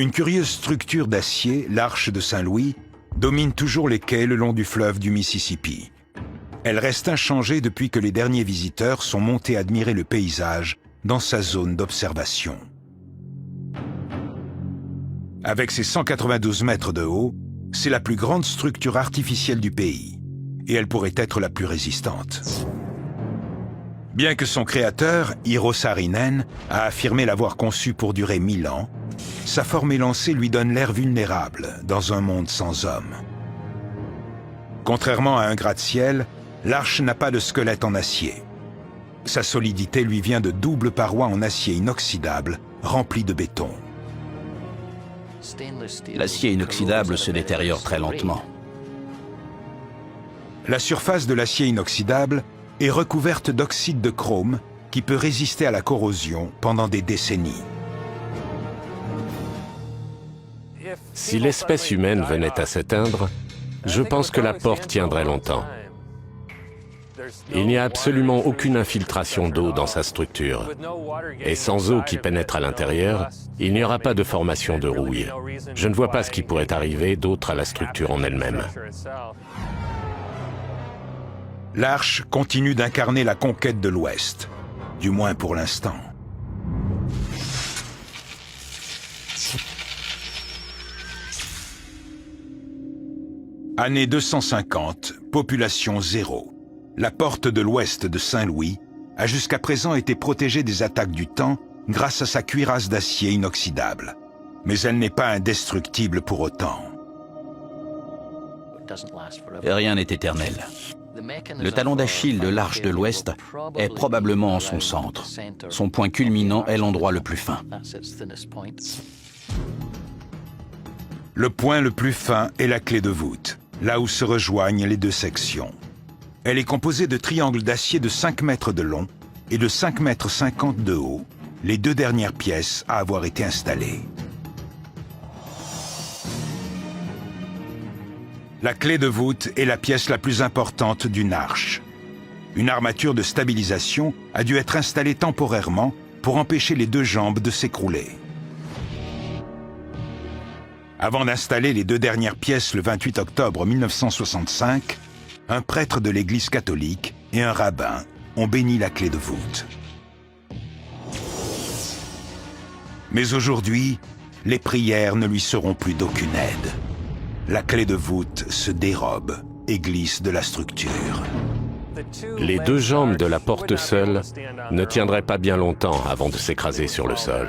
Une curieuse structure d'acier, l'Arche de Saint-Louis, domine toujours les quais le long du fleuve du Mississippi. Elle reste inchangée depuis que les derniers visiteurs sont montés admirer le paysage dans sa zone d'observation. Avec ses 192 mètres de haut, c'est la plus grande structure artificielle du pays, et elle pourrait être la plus résistante. Bien que son créateur, Eero Saarinen, a affirmé l'avoir conçue pour durer 1000 ans, sa forme élancée lui donne l'air vulnérable dans un monde sans hommes. Contrairement à un gratte-ciel, l'arche n'a pas de squelette en acier. Sa solidité lui vient de doubles parois en acier inoxydable remplies de béton. L'acier inoxydable se détériore très lentement. La surface de l'acier inoxydable est recouverte d'oxyde de chrome qui peut résister à la corrosion pendant des décennies. Si l'espèce humaine venait à s'éteindre, je pense que la porte tiendrait longtemps. Il n'y a absolument aucune infiltration d'eau dans sa structure. Et sans eau qui pénètre à l'intérieur, il n'y aura pas de formation de rouille. Je ne vois pas ce qui pourrait arriver d'autre à la structure en elle-même. L'Arche continue d'incarner la conquête de l'Ouest, du moins pour l'instant. Année 250, population 0. La porte de l'Ouest de Saint-Louis a jusqu'à présent été protégée des attaques du temps grâce à sa cuirasse d'acier inoxydable. Mais elle n'est pas indestructible pour autant. Et rien n'est éternel. Le talon d'Achille de l'Arche de l'Ouest est probablement en son centre. Son point culminant est l'endroit le plus fin. Le point le plus fin est la clé de voûte, là où se rejoignent les deux sections. Elle est composée de triangles d'acier de 5 mètres de long et de 5,50 mètres de haut, les deux dernières pièces à avoir été installées. La clé de voûte est la pièce la plus importante d'une arche. Une armature de stabilisation a dû être installée temporairement pour empêcher les deux jambes de s'écrouler. Avant d'installer les deux dernières pièces le 28 octobre 1965, un prêtre de l'Église catholique et un rabbin ont béni la clé de voûte. Mais aujourd'hui, les prières ne lui seront plus d'aucune aide. La clé de voûte se dérobe et glisse de la structure. Les deux jambes de la porte seule ne tiendraient pas bien longtemps avant de s'écraser sur le sol.